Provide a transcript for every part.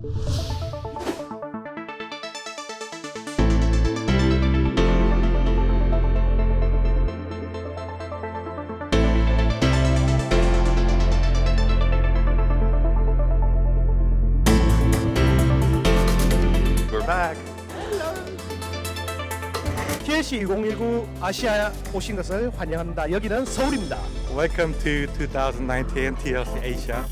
We're back. TLC 2019 아시아 오신 것을 환영합니다. 여기는 서울입니다. Welcome to 2019 TLC Asia.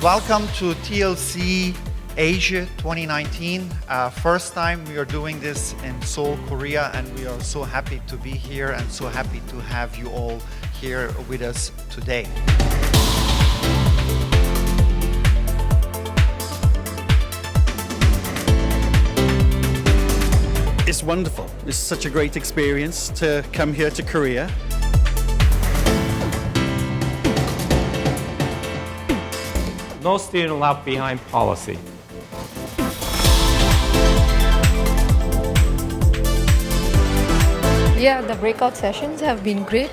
Welcome to TLC Asia 2019. First time we are doing this in Seoul, Korea, and we are so happy to be here and so happy to have you all here with us today. It's wonderful. It's such a great experience to come here to Korea. No student left behind policy. Yeah, the breakout sessions have been great.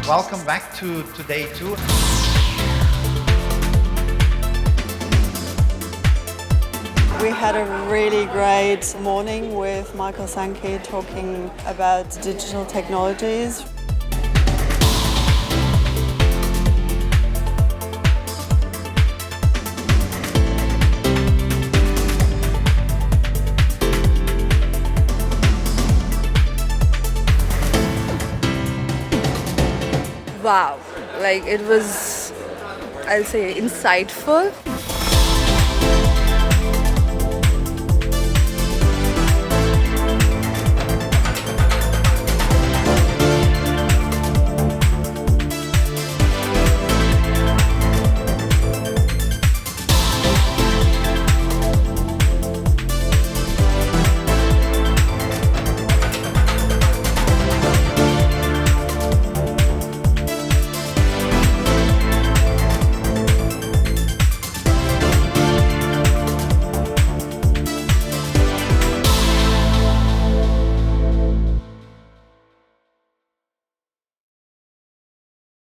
Welcome back to day two. We had a really great morning with Michael Sankey talking about digital technologies. Wow, like it was, I'll say, insightful.